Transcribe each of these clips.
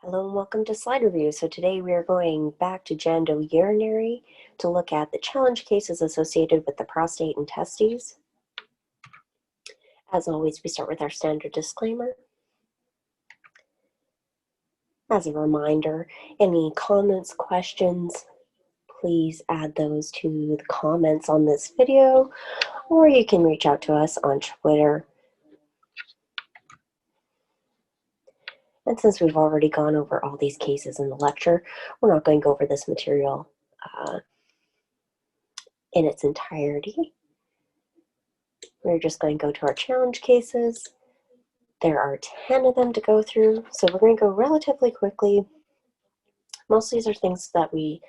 Hello and welcome to Slide Review. So today we are going back to genitourinary to look at the challenge cases associated with the prostate and testes. As always, we start with our standard disclaimer. As a reminder, any comments, questions, please add those to the comments on this video, or you can reach out to us on Twitter. And since we've already gone over all these cases in the lecture, we're not going to go over this material in its entirety. We're just going to go to our challenge cases. There are 10 of them to go through, so we're going to go relatively quickly. Most of these are things that we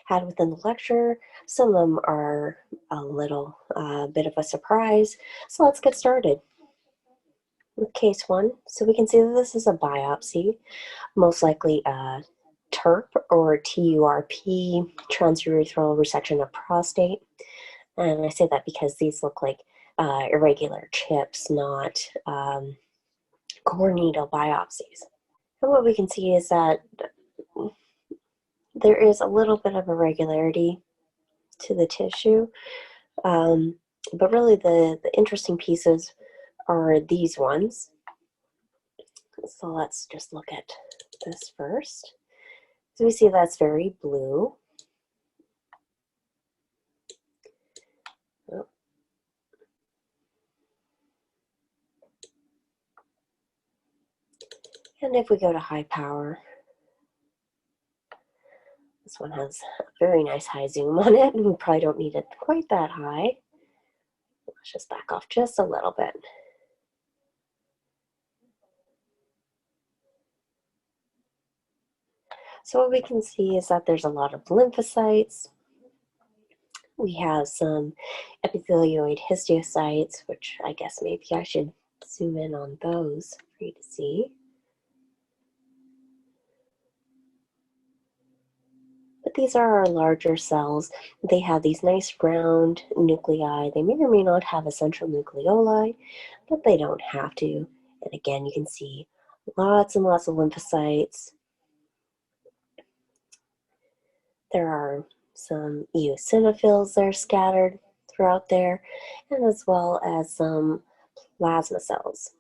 had within the lecture. Some of them are a little bit of a surprise. So let's get started with case 1. So we can see that this is a biopsy, most likely a TURP or TURP, transurethral resection of prostate. And I say that because these look like irregular chips, not core needle biopsies. And what we can see is that there is a little bit of irregularity to the tissue, but really the interesting pieces are these ones. So let's just look at this first. So we see that's very blue. Oh. And if we go to high power, this one has a very nice high zoom on it, and we probably don't need it quite that high. Let's just back off just a little bit. So what we can see is that there's a lot of lymphocytes. We have some epithelioid histiocytes, which I guess maybe I should zoom in on those for you to see. But these are our larger cells. They have these nice round nuclei. They may or may not have a central nucleoli, but they don't have to. And again, you can see lots and lots of lymphocytes. There are some eosinophils that are scattered throughout there, and as well as some plasma cells.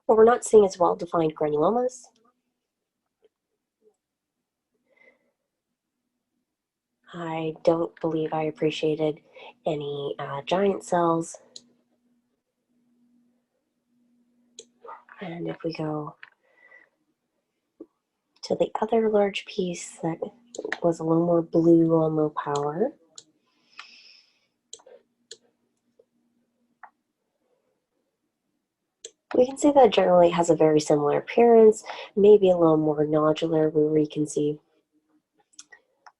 What we're not seeing is well-defined granulomas. I don't believe I appreciated any giant cells. And if we go to the other large piece that was a little more blue on low power, we can see that generally it has a very similar appearance, maybe a little more nodular, where we can see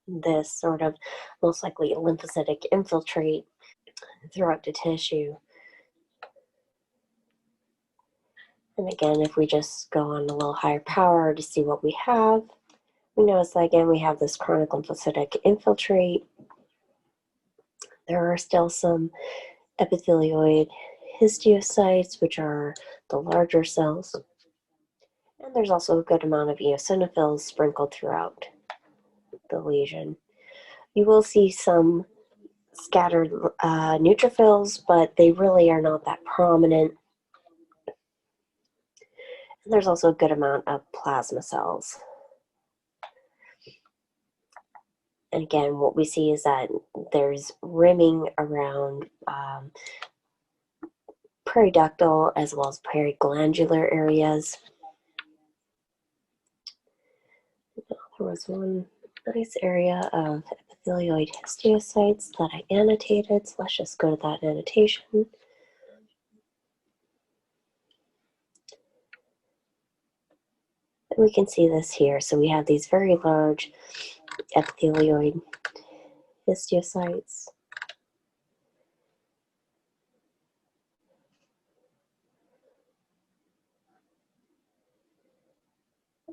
this sort of most likely lymphocytic infiltrate throughout the tissue. And again, if we just go on a little higher power to see what we have, we notice that again we have this chronic lymphocytic infiltrate. There are still some epithelioid histiocytes, which are the larger cells. And there's also a good amount of eosinophils sprinkled throughout the lesion. You will see some scattered neutrophils, but they really are not that prominent. And there's also a good amount of plasma cells. And again, what we see is that there's rimming around periductal as well as periglandular areas. There was one nice area of epithelioid histiocytes that I annotated, so let's just go to that annotation. And we can see this here. So we have these very large epithelioid histiocytes.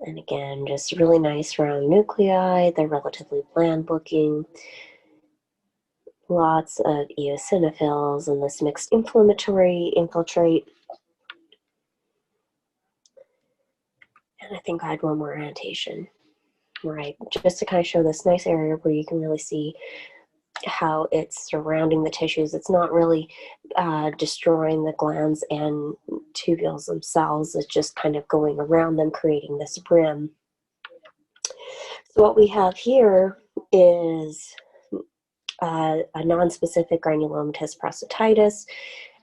And again, just really nice round nuclei. They're relatively bland looking. Lots of eosinophils and this mixed inflammatory infiltrate. And I think I had one more annotation, right? Just to kind of show this nice area where you can really see how it's surrounding the tissues. It's not really destroying the glands and tubules themselves. It's just kind of going around them, creating this brim. So what we have here is a non-specific granulomatous prostatitis.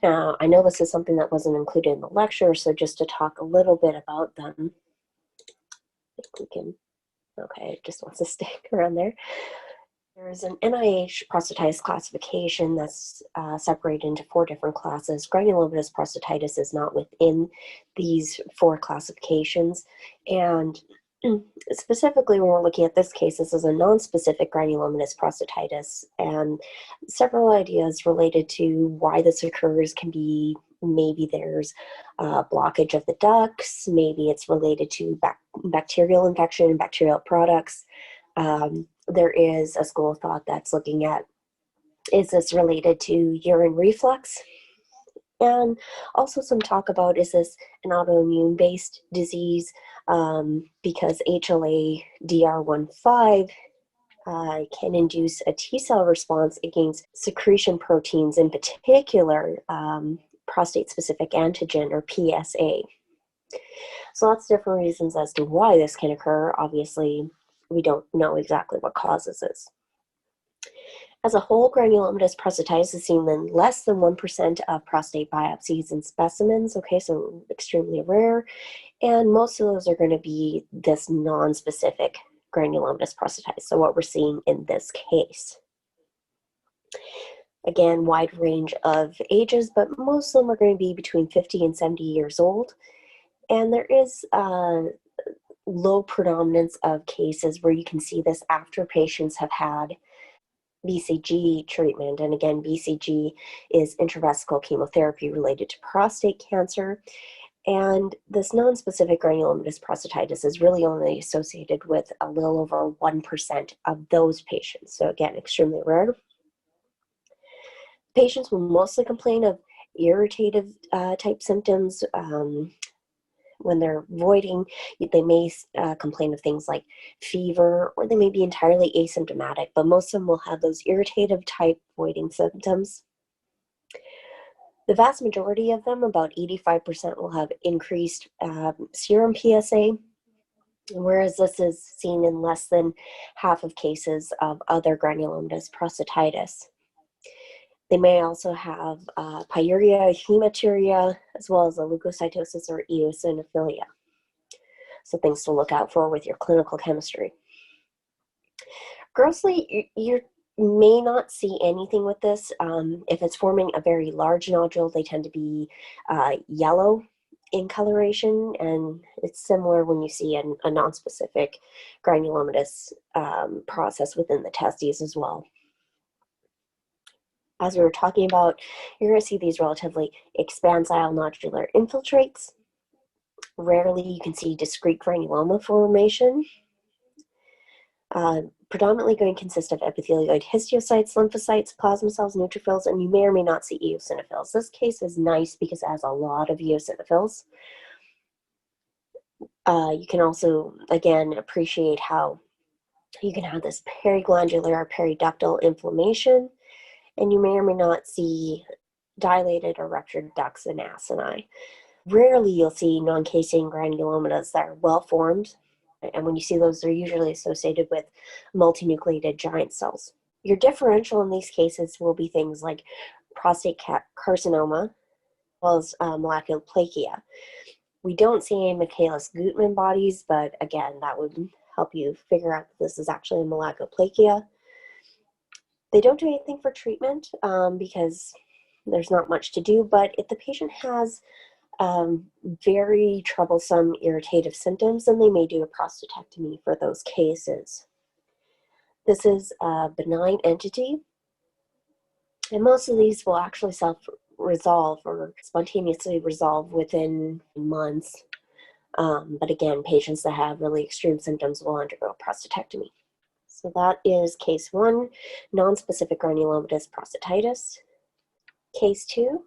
Now, I know this is something that wasn't included in the lecture, so just to talk a little bit about them, I think we can, okay, it just wants to stick around there. There's an NIH prostatitis classification that's separated into 4 different classes. Granulomatous prostatitis is not within these 4 classifications. And specifically, when we're looking at this case, this is a non-specific granulomatous prostatitis. And several ideas related to why this occurs can be maybe there's blockage of the ducts, maybe it's related to bacterial infection and bacterial products. There is a school of thought that's looking at, is this related to urine reflux? And also some talk about, is this an autoimmune-based disease? Because HLA-DR15 can induce a T-cell response against secretion proteins, in particular prostate-specific antigen, or PSA. So lots of different reasons as to why this can occur. Obviously, we don't know exactly what causes this. As a whole, granulomatous prostatitis is seen in less than 1% of prostate biopsies and specimens, okay, so extremely rare, and most of those are going to be this non-specific granulomatous prostatitis, so what we're seeing in this case. Again, wide range of ages, but most of them are going to be between 50 and 70 years old, and there is low predominance of cases where you can see this after patients have had BCG treatment. And again, BCG is intravesical chemotherapy related to prostate cancer. And this non-specific granulomatous prostatitis is really only associated with a little over 1% of those patients. So again, extremely rare. Patients will mostly complain of irritative type symptoms. When they're voiding, they may complain of things like fever, or they may be entirely asymptomatic, but most of them will have those irritative type voiding symptoms. The vast majority of them, about 85%, will have increased serum PSA, whereas this is seen in less than half of cases of other granulomatous prostatitis. They may also have pyuria, hematuria, as well as a leukocytosis or eosinophilia. So things to look out for with your clinical chemistry. Grossly, you may not see anything with this. If it's forming a very large nodule, they tend to be yellow in coloration, and it's similar when you see a non-specific granulomatous process within the testes as well. As we were talking about, you're going to see these relatively expansile nodular infiltrates. Rarely you can see discrete granuloma formation. Predominantly going to consist of epithelioid histiocytes, lymphocytes, plasma cells, neutrophils, and you may or may not see eosinophils. This case is nice because it has a lot of eosinophils. You can also, again, appreciate how you can have this periglandular or periductal inflammation, and you may or may not see dilated or ruptured ducts and acini. Rarely you'll see non-casing granulomas that are well-formed, and when you see those, they're usually associated with multinucleated giant cells. Your differential in these cases will be things like prostate carcinoma, as well as molecular plakia. We don't see any Michaelis-Gutmann bodies, but again, that would help you figure out that this is actually a molecular plakia. They don't do anything for treatment because there's not much to do, but if the patient has very troublesome irritative symptoms, then they may do a prostatectomy for those cases. This is a benign entity, and most of these will actually self-resolve or spontaneously resolve within months. But again, patients that have really extreme symptoms will undergo prostatectomy. So that is case 1, non-specific granulomatous prostatitis. Case 2,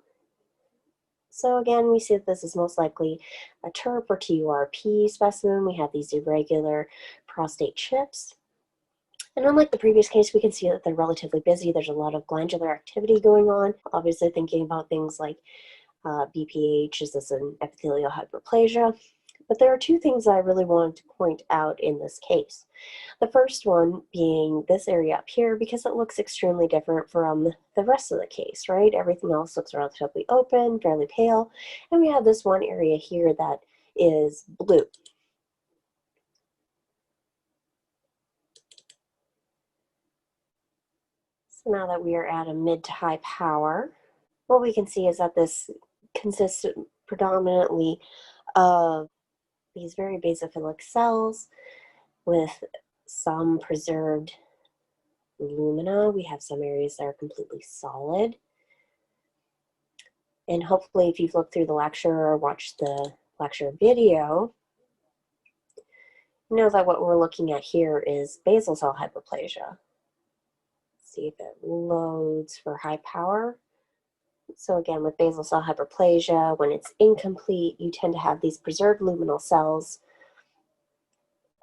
So again, we see that this is most likely a TURP or TURP specimen. We have these irregular prostate chips. And unlike the previous case, we can see that they're relatively busy. There's a lot of glandular activity going on. Obviously thinking about things like BPH, is this an epithelial hyperplasia? But there are two things I really wanted to point out in this case. The first one being this area up here, because it looks extremely different from the rest of the case, right? Everything else looks relatively open, fairly pale, and we have this one area here that is blue. So now that we are at a mid to high power, what we can see is that this consists predominantly of these very basophilic cells with some preserved lumina. We have some areas that are completely solid. And hopefully if you've looked through the lecture or watched the lecture video, you know that what we're looking at here is basal cell hyperplasia. Let's see if it loads for high power. So again, with basal cell hyperplasia, when it's incomplete, you tend to have these preserved luminal cells,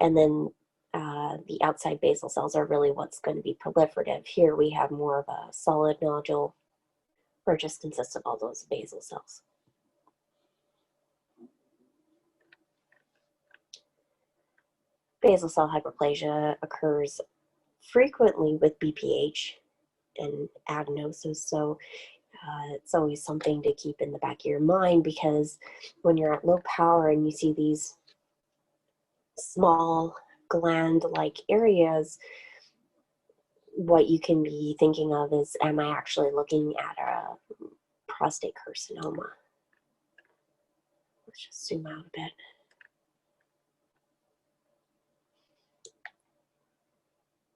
and then the outside basal cells are really what's going to be proliferative. Here we have more of a solid nodule, or just consists of all those basal cells. Basal cell hyperplasia occurs frequently with BPH and adenosis, so it's always something to keep in the back of your mind, because when you're at low power and you see these small gland-like areas, what you can be thinking of is, am I actually looking at a prostate carcinoma? Let's just zoom out a bit.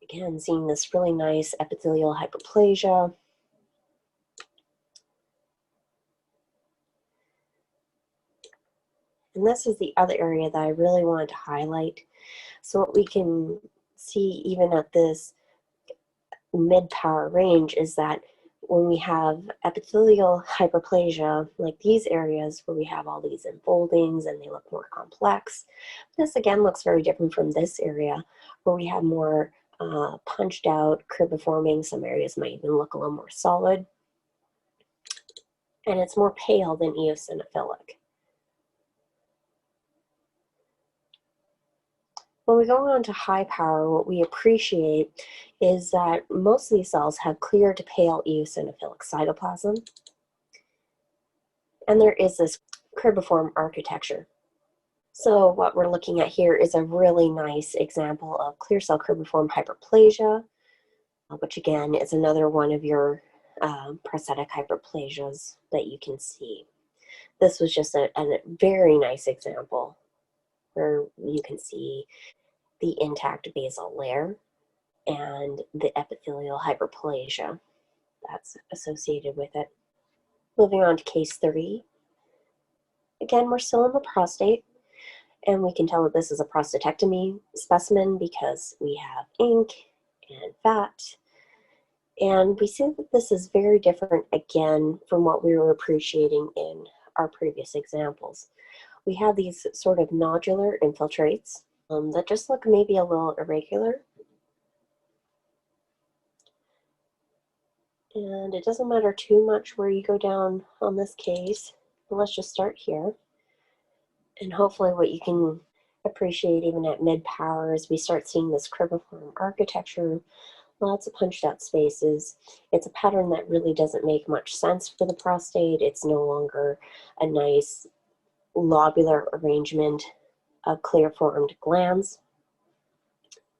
Again, seeing this really nice epithelial hyperplasia. And this is the other area that I really wanted to highlight. So what we can see even at this mid-power range is that when we have epithelial hyperplasia, like these areas where we have all these enfoldings and they look more complex, this again looks very different from this area where we have more punched out, cribriforming. Some areas might even look a little more solid. And it's more pale than eosinophilic. When we go on to high power, what we appreciate is that most of these cells have clear to pale eosinophilic cytoplasm. And there is this cribriform architecture. So what we're looking at here is a really nice example of clear cell cribriform hyperplasia, which again is another one of your prostatic hyperplasias that you can see. This was just a very nice example where you can see the intact basal layer and the epithelial hyperplasia that's associated with it. Moving on to case 3. Again, we're still in the prostate, and we can tell that this is a prostatectomy specimen because we have ink and fat. And we see that this is very different again from what we were appreciating in our previous examples. We have these sort of nodular infiltrates that just look maybe a little irregular. And it doesn't matter too much where you go down on this case. But let's just start here. And hopefully what you can appreciate even at mid-power is we start seeing this cribriform architecture, lots of punched out spaces. It's a pattern that really doesn't make much sense for the prostate. It's no longer a nice lobular arrangement of clear formed glands.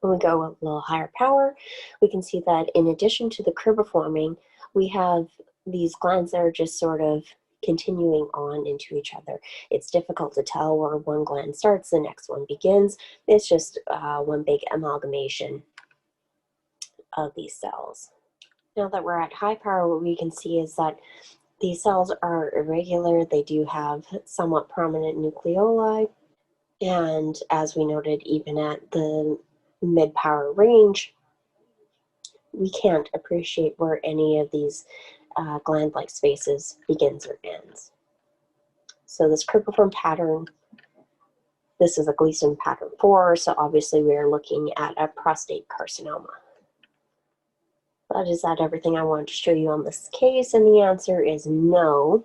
When we go a little higher power, we can see that in addition to the cribriforming, we have these glands that are just sort of continuing on into each other. It's difficult to tell where one gland starts, the next one begins. It's just one big amalgamation of these cells. Now that we're at high power, what we can see is that these cells are irregular. They do have somewhat prominent nucleoli. And as we noted, even at the mid-power range, we can't appreciate where any of these gland-like spaces begins or ends. So this cribriform pattern, this is a Gleason pattern 4, so obviously we are looking at a prostate carcinoma. But is that everything I wanted to show you on this case? And the answer is no.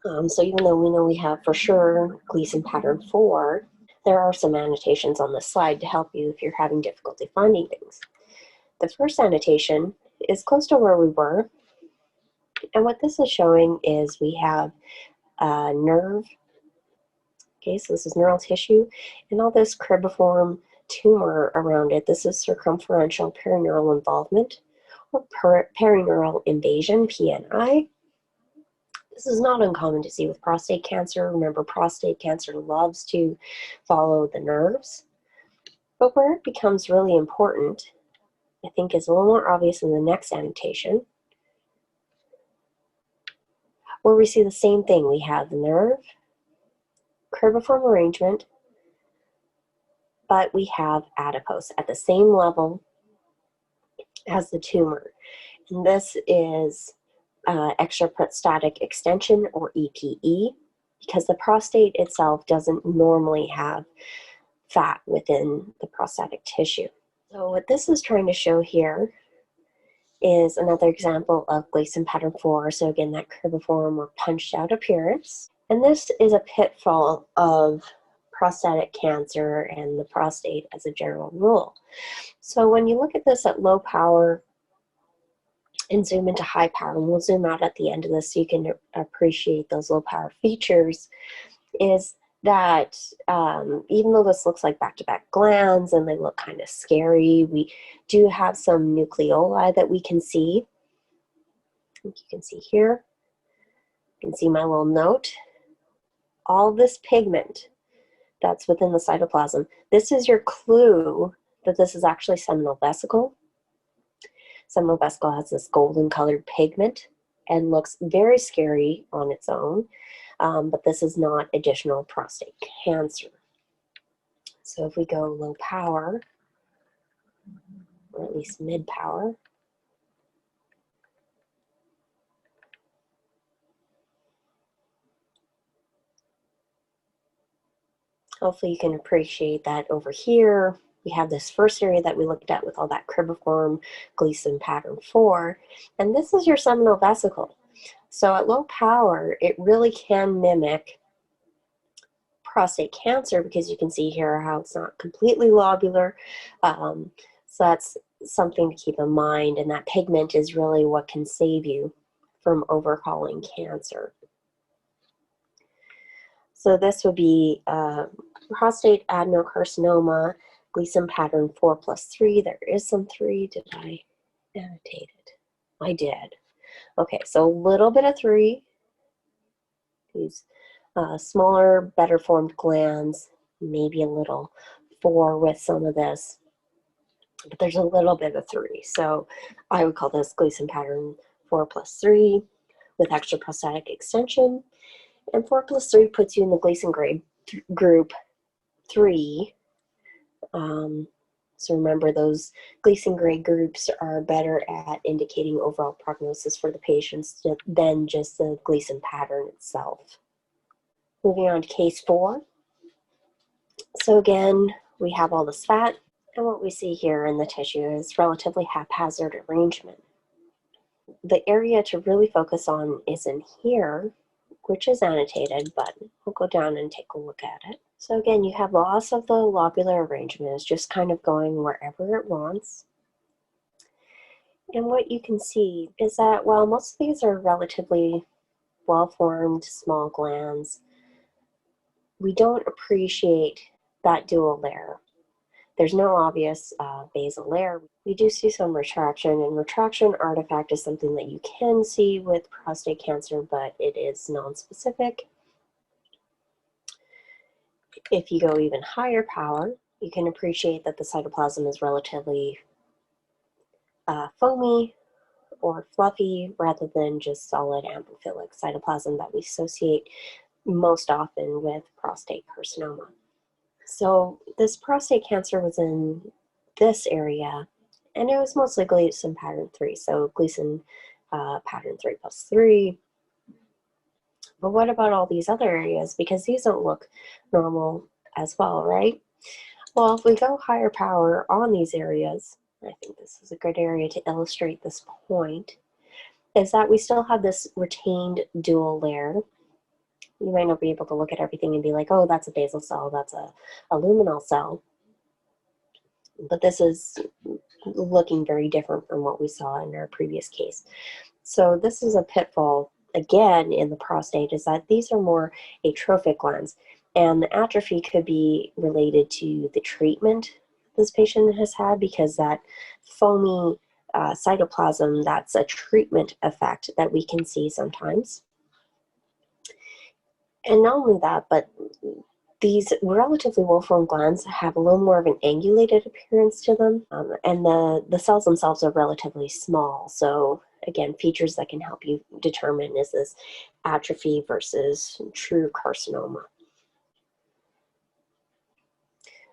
So even though we know we have for sure Gleason pattern 4, there are some annotations on this slide to help you if you're having difficulty finding things. The first annotation is close to where we were, and what this is showing is we have a nerve. Okay, so this is neural tissue, and all this cribriform tumor around it. This is circumferential perineural involvement, or perineural invasion, PNI. This is not uncommon to see with prostate cancer. Remember, prostate cancer loves to follow the nerves. But where it becomes really important, I think, is a little more obvious in the next annotation, where we see the same thing. We have the nerve, cribriform arrangement, but we have adipose at the same level as the tumor. And this is extraprostatic extension, or EPE, because the prostate itself doesn't normally have fat within the prostatic tissue. So what this is trying to show here is another example of Gleason pattern 4. So again, that cribriform or punched out appearance. And this is a pitfall of prostatic cancer and the prostate as a general rule. So when you look at this at low power and zoom into high power, and we'll zoom out at the end of this so you can appreciate those low power features, is that even though this looks like back-to-back glands and they look kind of scary, we do have some nucleoli that we can see. You can see here, you can see my little note. All this pigment that's within the cytoplasm, this is your clue that this is actually seminal vesicle. Seminal vesicle has this golden colored pigment and looks very scary on its own, but this is not additional prostate cancer. So if we go low power, or at least mid power, hopefully you can appreciate that over here we have this first area that we looked at with all that cribriform Gleason pattern 4, and this is your seminal vesicle. So at low power, it really can mimic prostate cancer because you can see here how it's not completely lobular. So that's something to keep in mind, and that pigment is really what can save you from overhauling cancer. So this would be prostate adenocarcinoma, Gleason pattern 4+3. There is some 3. Did I annotate it? I did. Okay, so a little bit of 3. These smaller, better formed glands, maybe a little 4 with some of this, but there's a little bit of 3. So I would call this Gleason pattern 4+3 with extraprostatic extension, and 4+3 puts you in the Gleason grade group 3. So remember, those Gleason grade groups are better at indicating overall prognosis for the patients than just the Gleason pattern itself. Moving on to case 4. So again, we have all this fat, and what we see here in the tissue is relatively haphazard arrangement. The area to really focus on is in here, which is annotated, but we'll go down and take a look at it. So again, you have loss of the lobular arrangement. It's just kind of going wherever it wants. And what you can see is that while most of these are relatively well-formed small glands, we don't appreciate that dual layer. There's no obvious basal layer. We do see some retraction, and retraction artifact is something that you can see with prostate cancer, but it is non-specific. If you go even higher power, you can appreciate that the cytoplasm is relatively foamy or fluffy rather than just solid amphiphilic cytoplasm that we associate most often with prostate carcinoma. So this prostate cancer was in this area, and it was mostly Gleason pattern 3. So Gleason pattern 3+3. But what about all these other areas? Because these don't look normal as well, right? Well, if we go higher power on these areas, I think this is a good area to illustrate this point, is that we still have this retained dual layer. You might not be able to look at everything and be like, oh, that's a basal cell, that's a luminal cell. But this is looking very different from what we saw in our previous case. So this is a pitfall, again, in the prostate, is that these are more atrophic glands. And the atrophy could be related to the treatment this patient has had, because that foamy cytoplasm, that's a treatment effect that we can see sometimes. And not only that, but these relatively well-formed glands have a little more of an angulated appearance to them, and the cells themselves are relatively small. So again, features that can help you determine, is this atrophy versus true carcinoma.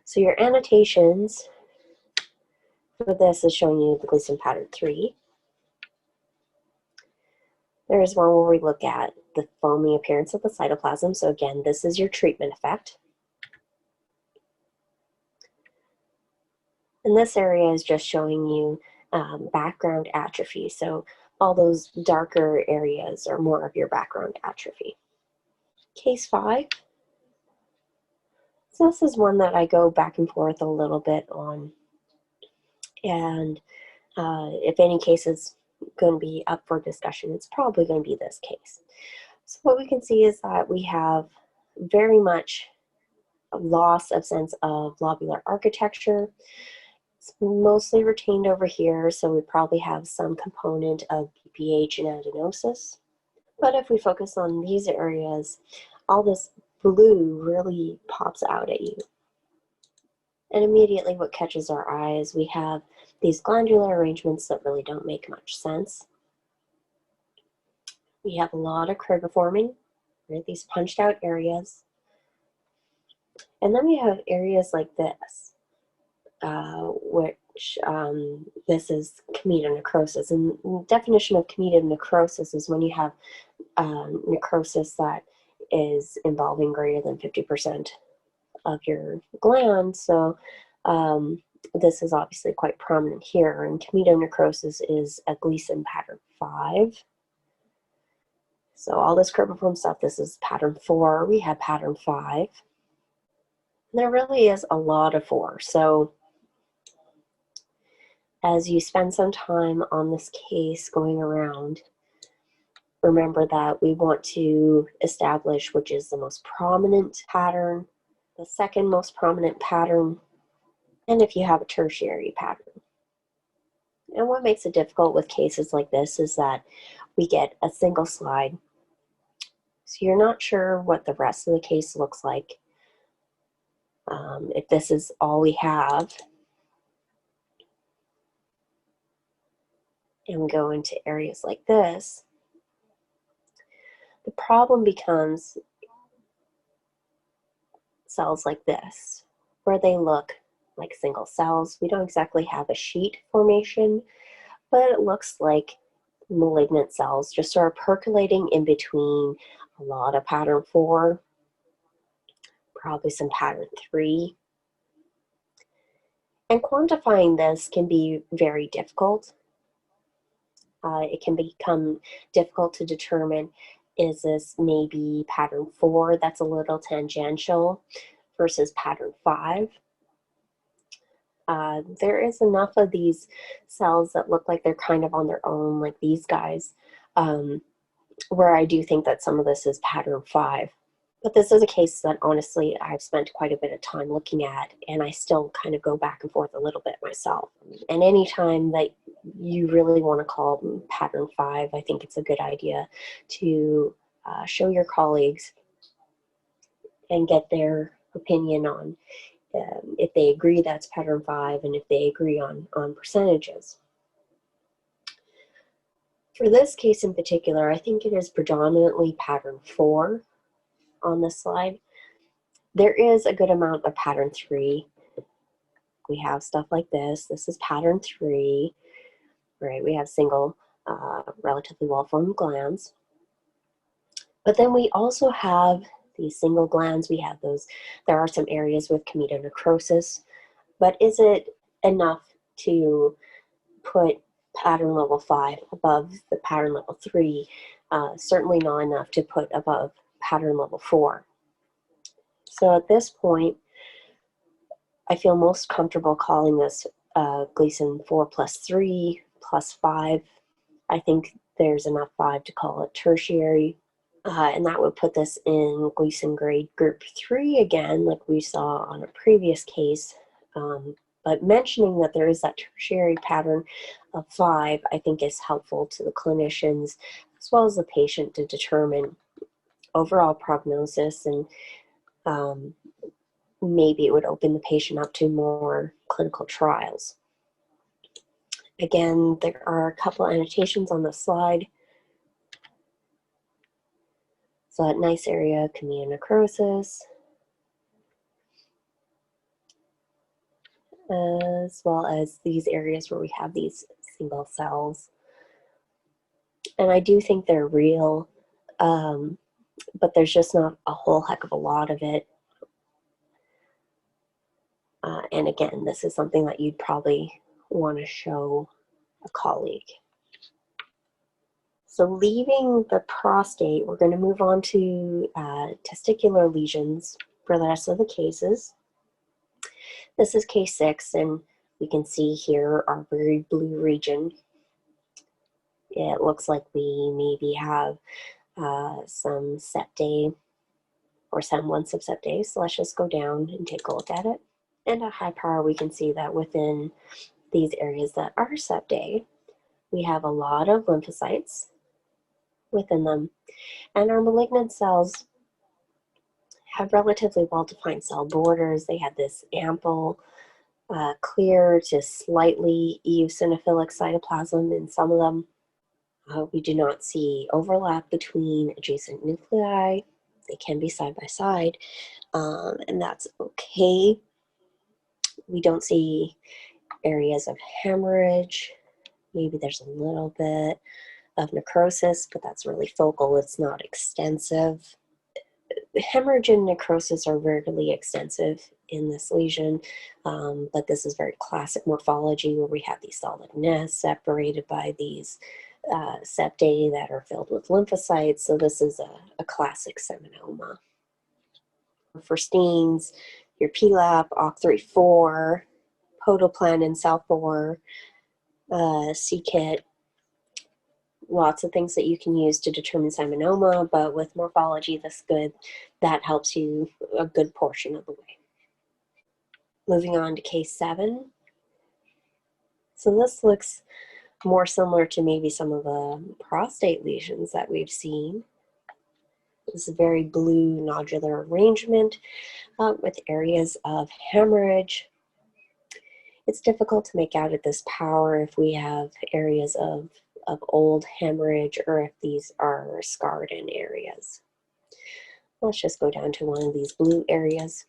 So your annotations for this is showing you the Gleason pattern 3. There is one where we look at the foamy appearance of the cytoplasm. So again, this is your treatment effect. And this area is just showing you background atrophy. So all those darker areas are more of your background atrophy. Case 5. So this is one that I go back and forth a little bit on. And if any case is going to be up for discussion, it's probably going to be this case. So what we can see is that we have very much a loss of sense of lobular architecture. It's mostly retained over here, so we probably have some component of BPH and adenosis. But if we focus on these areas, all this blue really pops out at you. And immediately what catches our eye is we have these glandular arrangements that really don't make much sense. We have a lot of cribriforming, right? These punched out areas. And then we have areas like this, which this is chemotonecrosis. And the definition of chemotonecrosis is when you have necrosis that is involving greater than 50% of your gland. So this is obviously quite prominent here. And chemotonecrosis is a Gleason pattern 5. So all this cribriform stuff, this is pattern 4. We have pattern 5. There really is a lot of 4. So as you spend some time on this case going around, remember that we want to establish which is the most prominent pattern, the second most prominent pattern, and if you have a tertiary pattern. And what makes it difficult with cases like this is that we get a single slide. So you're not sure what the rest of the case looks like. If this is all we have, and we go into areas like this, the problem becomes cells like this, where they look like single cells. We don't exactly have a sheet formation, but it looks like malignant cells just sort of percolating in between a lot of pattern 4, probably some pattern 3. And quantifying this can be very difficult. It can become difficult to determine, is this maybe pattern 4 that's a little tangential versus pattern 5? There is enough of these cells that look like they're kind of on their own, like these guys, where I do think that some of this is pattern 5. But this is a case that honestly I've spent quite a bit of time looking at, and I still kind of go back and forth a little bit myself. And anytime that you really want to call pattern 5, I think it's a good idea to show your colleagues and get their opinion on if they agree that's pattern 5 and if they agree on percentages. For this case in particular, I think it is predominantly pattern 4 on this slide. There is a good amount of pattern 3. We have stuff like this. This is pattern 3, right? We have single, relatively well-formed glands. But then we also have these single glands. We have those, there are some areas with chemotonecrosis, but is it enough to put pattern level 5 above the pattern level 3? Certainly not enough to put above pattern level 4. So at this point, I feel most comfortable calling this Gleason 4+3 +5. I think there's enough 5 to call it tertiary. And that would put this in Gleason grade group 3 again, like we saw on a previous case. But mentioning that there is that tertiary pattern of 5, I think is helpful to the clinicians as well as the patient to determine overall prognosis, and maybe it would open the patient up to more clinical trials. Again, there are a couple annotations on the slide. So that nice area of chemotonecrosis, as well as these areas where we have these single cells. And I do think they're real, but there's just not a whole heck of a lot of it. And again, this is something that you'd probably want to show a colleague. So leaving the prostate, we're going to move on to testicular lesions for the rest of the cases. This is case 6, and we can see here our very blue region. It looks like we maybe have some septae or semblance of septae. So let's just go down and take a look at it. And at high power, we can see that within these areas that are septae, we have a lot of lymphocytes within them. And our malignant cells have relatively well-defined cell borders. They have this ample, clear to slightly eosinophilic cytoplasm in some of them. We do not see overlap between adjacent nuclei. They can be side by side, and that's okay. We don't see areas of hemorrhage. Maybe there's a little bit of necrosis, but that's really focal. It's not extensive. Hemorrhage and necrosis are rarely extensive in this lesion, but this is very classic morphology where we have these solid nests separated by these septae that are filled with lymphocytes. So this is a classic seminoma. For stains, your PLAP, OC34, Podoplan and Salfor, CKIT, lots of things that you can use to determine seminoma, but with morphology this good, that helps you a good portion of the way. Moving on to case 7. So this looks more similar to maybe some of the prostate lesions that we've seen. This is a very blue nodular arrangement with areas of hemorrhage. It's difficult to make out at this power if we have areas of old hemorrhage or if these are scarred in areas. Let's just go down to one of these blue areas.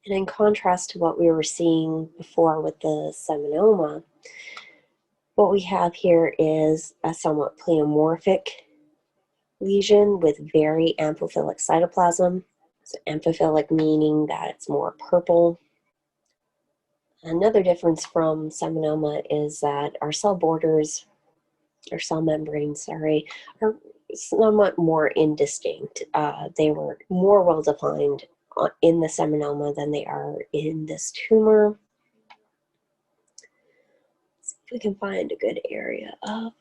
And in contrast to what we were seeing before with the seminoma, what we have here is a somewhat pleomorphic lesion with very amphiphilic cytoplasm. So amphiphilic meaning that it's more purple. Another difference from seminoma is that our cell borders, or cell membranes, sorry, are somewhat more indistinct. They were more well defined in the seminoma than they are in this tumor. Let's see if we can find a good area of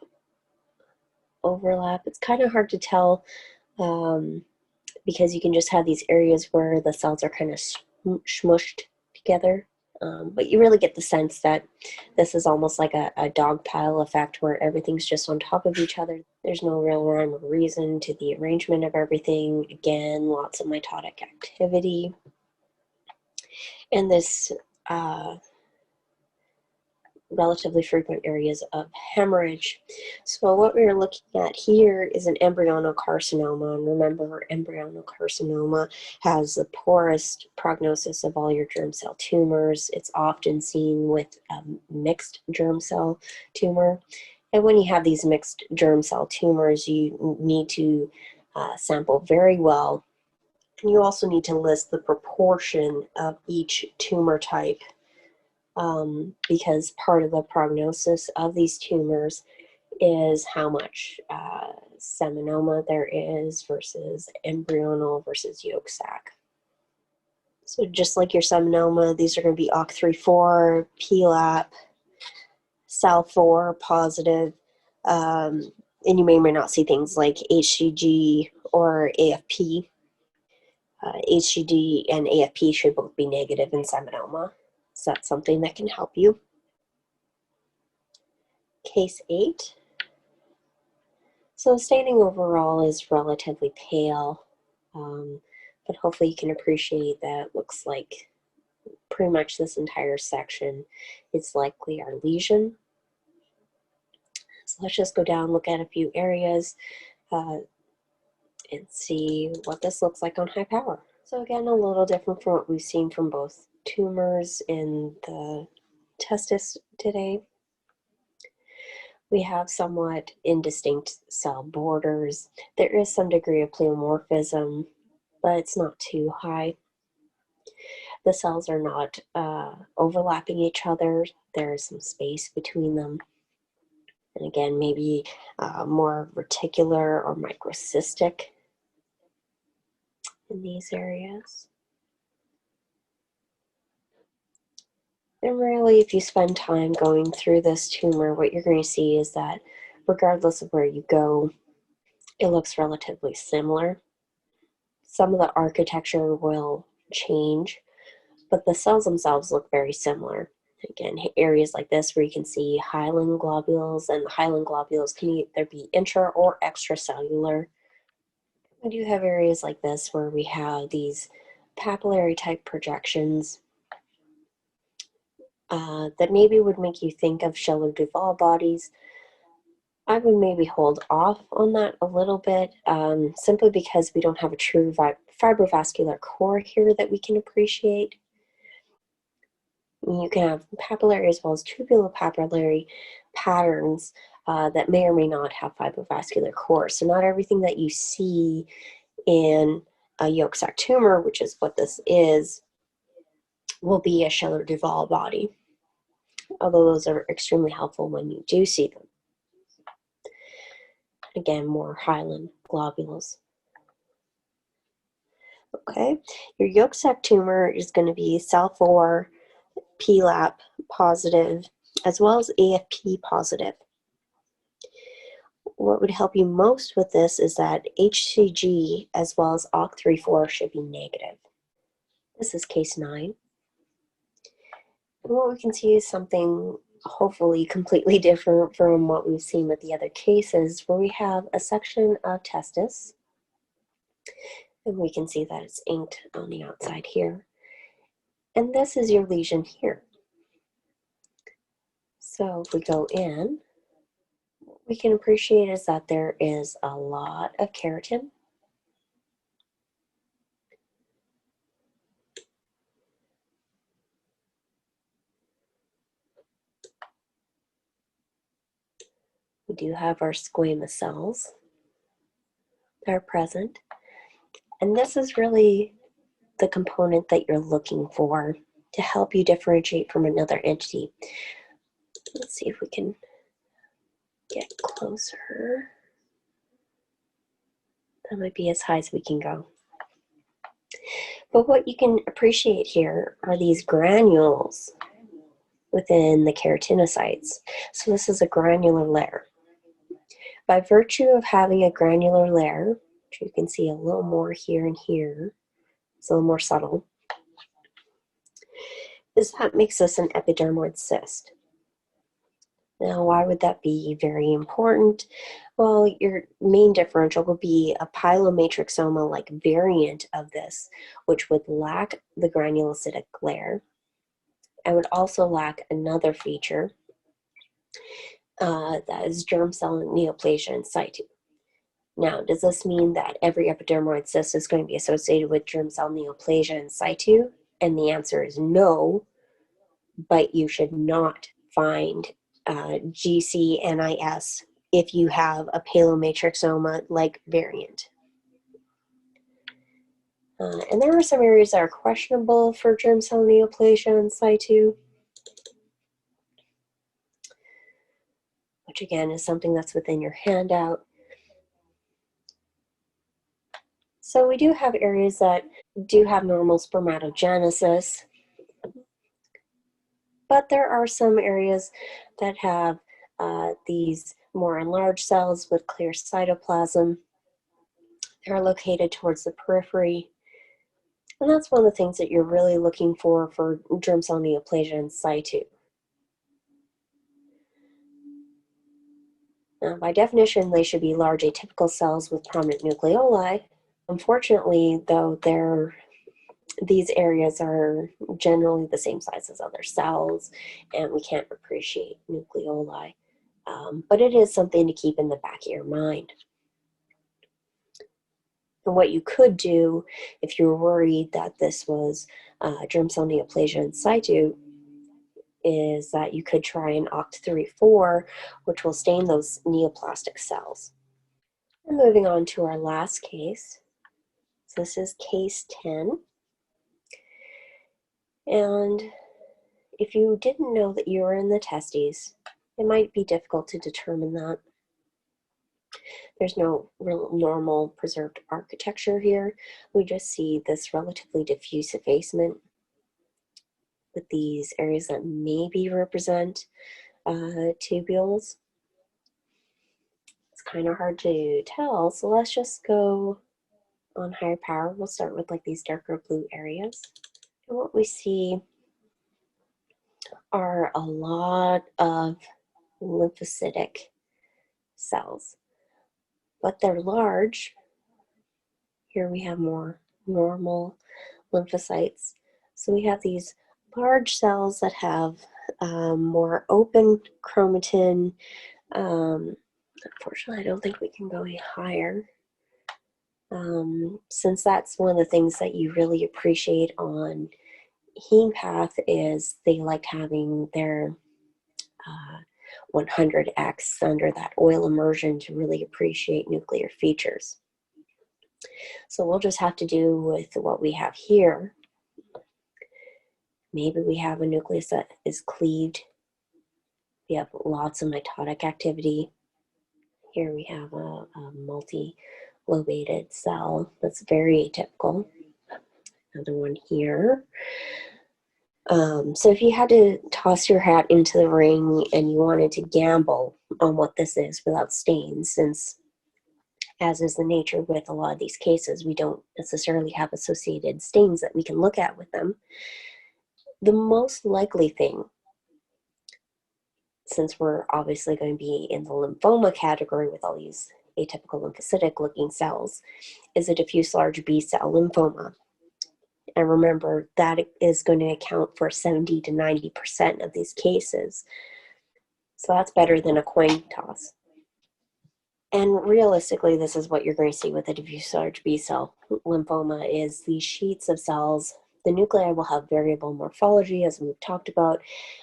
overlap. It's kind of hard to tell because you can just have these areas where the cells are kind of smushed together. But you really get the sense that this is almost like a dog pile effect where everything's just on top of each other. There's no real rhyme or reason to the arrangement of everything. Again, lots of mitotic activity. And this relatively frequent areas of hemorrhage. So what we're looking at here is an embryonal carcinoma. And remember, embryonal carcinoma has the poorest prognosis of all your germ cell tumors. It's often seen with a mixed germ cell tumor. And when you have these mixed germ cell tumors, you need to sample very well. And you also need to list the proportion of each tumor type, because part of the prognosis of these tumors is how much seminoma there is versus embryonal versus yolk sac. So just like your seminoma, these are going to be OCT3/4, PLAP, SAL4 positive, and you may or may not see things like HCG or AFP. HCG and AFP should both be negative in seminoma, so that's something that can help you. Case 8. So staining overall is relatively pale, but hopefully you can appreciate that it looks like pretty much this entire section is likely our lesion. So let's just go down, look at a few areas, and see what this looks like on high power. So again, a little different from what we've seen from both tumors in the testis today. We have somewhat indistinct cell borders. There is some degree of pleomorphism, but it's not too high. The cells are not overlapping each other. There's some space between them. And again, maybe more reticular or microcystic in these areas. And really, if you spend time going through this tumor, what you're going to see is that regardless of where you go, it looks relatively similar. Some of the architecture will change, but the cells themselves look very similar. Again, areas like this where you can see hyaline globules, and the hyaline globules can either be intra or extracellular. We do have areas like this where we have these papillary type projections that maybe would make you think of Schiller-Duval bodies. I would maybe hold off on that a little bit, simply because we don't have a true fibrovascular core here that we can appreciate. You can have papillary as well as tubulopapillary patterns that may or may not have fibrovascular core. So not everything that you see in a yolk sac tumor, which is what this is, will be a Schiller-Duval body, although those are extremely helpful when you do see them. Again, more hyaline globules. Okay, your yolk sac tumor is going to be SAL4, PLAP positive, as well as AFP positive. What would help you most with this is that HCG as well as OCT3/4 should be negative. This is case 9. And what we can see is something hopefully completely different from what we've seen with the other cases, where we have a section of testis, and we can see that it's inked on the outside here. And this is your lesion here. So if we go in, what we can appreciate is that there is a lot of keratin. We do have our squamous cells that are present. And this is really the component that you're looking for to help you differentiate from another entity. Let's see if we can get closer. That might be as high as we can go. But what you can appreciate here are these granules within the keratinocytes. So this is a granular layer. By virtue of having a granular layer, which you can see a little more here and here, it's a little more subtle, is that makes this an epidermoid cyst. Now, why would that be very important? Well, your main differential will be a pilomatrixoma-like variant of this, which would lack the granulocytic layer. I would also lack another feature, that is germ cell neoplasia in situ. Now, does this mean that every epidermoid cyst is going to be associated with germ cell neoplasia in situ? And the answer is no, but you should not find GCNIS if you have a pilomatrixoma-like variant. And there are some areas that are questionable for germ cell neoplasia in situ, which again is something that's within your handout. So we do have areas that do have normal spermatogenesis, but there are some areas that have these more enlarged cells with clear cytoplasm. They're located towards the periphery. And that's one of the things that you're really looking for germ cell neoplasia in situ. Now, by definition, they should be large atypical cells with prominent nucleoli. Unfortunately, though, these areas are generally the same size as other cells, and we can't appreciate nucleoli. But it is something to keep in the back of your mind. And what you could do if you were worried that this was germ cell neoplasia in situ is that you could try an OCT34, which will stain those neoplastic cells. And moving on to our last case. So this is case 10. And if you didn't know that you were in the testes, it might be difficult to determine that. There's no real normal preserved architecture here. We just see this relatively diffuse effacement with these areas that maybe represent tubules. It's kind of hard to tell, so let's just go on higher power. We'll start with like these darker blue areas. And what we see are a lot of lymphocytic cells, but they're large. Here we have more normal lymphocytes. So we have these large cells that have more open chromatin. Unfortunately, I don't think we can go any higher. Since that's one of the things that you really appreciate on HemePath is they like having their 100x under that oil immersion to really appreciate nuclear features. So we'll just have to do with what we have here. Maybe we have a nucleus that is cleaved. We have lots of mitotic activity. Here we have a multi-lobated cell that's very atypical. Another one here. So if you had to toss your hat into the ring and you wanted to gamble on what this is without stains, since as is the nature with a lot of these cases, we don't necessarily have associated stains that we can look at with them, the most likely thing, since we're obviously going to be in the lymphoma category with all these atypical lymphocytic looking cells, is a diffuse large B-cell lymphoma. And remember, that is going to account for 70 to 90% of these cases. So that's better than a coin toss. And realistically, this is what you're going to see with a diffuse large B-cell lymphoma is these sheets of cells. The nuclei will have variable morphology, as we've talked about,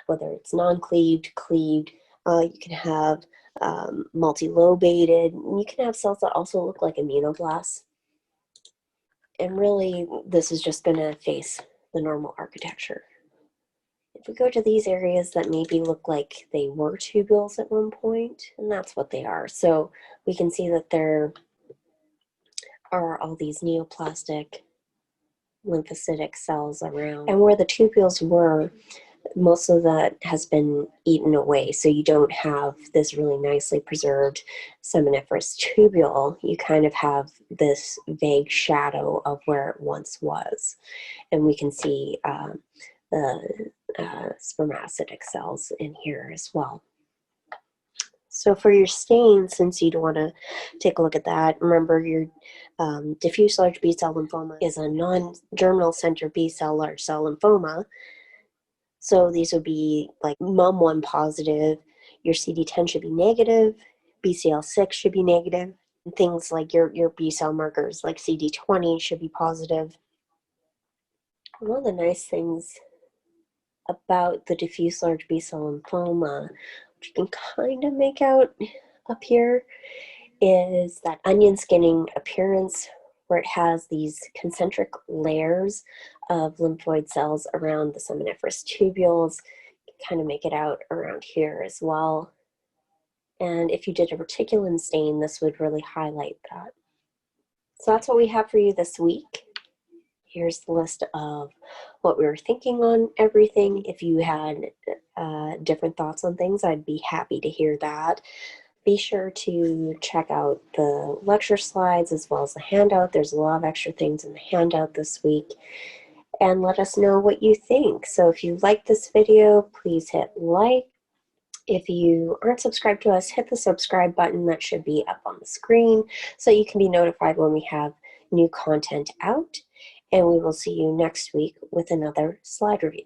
whether it's non-cleaved, cleaved. You can have multi-lobated. You can have cells that also look like immunoblasts. And really, this is just going to face the normal architecture. If we go to these areas that maybe look like they were tubules at one point, and that's what they are. So we can see that there are all these neoplastic lymphocytic cells around. And where the tubules were, most of that has been eaten away. So you don't have this really nicely preserved seminiferous tubule. You kind of have this vague shadow of where it once was. And we can see the spermatocytic cells in here as well. So for your stain, since you'd want to take a look at that, remember your diffuse large B-cell lymphoma is a non-germinal center B-cell large cell lymphoma. So these would be like MUM1 positive, your CD10 should be negative, BCL6 should be negative, and things like your B-cell markers like CD20 should be positive. One of the nice things about the diffuse large B-cell lymphoma, which you can kind of make out up here, is that onion skinning appearance where it has these concentric layers of lymphoid cells around the seminiferous tubules. Kind of make it out around here as well. And if you did a reticulin stain, this would really highlight that. So that's what we have for you this week. Here's the list of what we were thinking on everything. If you had different thoughts on things, I'd be happy to hear that. Be sure to check out the lecture slides as well as the handout. There's a lot of extra things in the handout this week. And let us know what you think. So if you like this video, please hit like. If you aren't subscribed to us, hit the subscribe button that should be up on the screen so you can be notified when we have new content out. And we will see you next week with another slide review.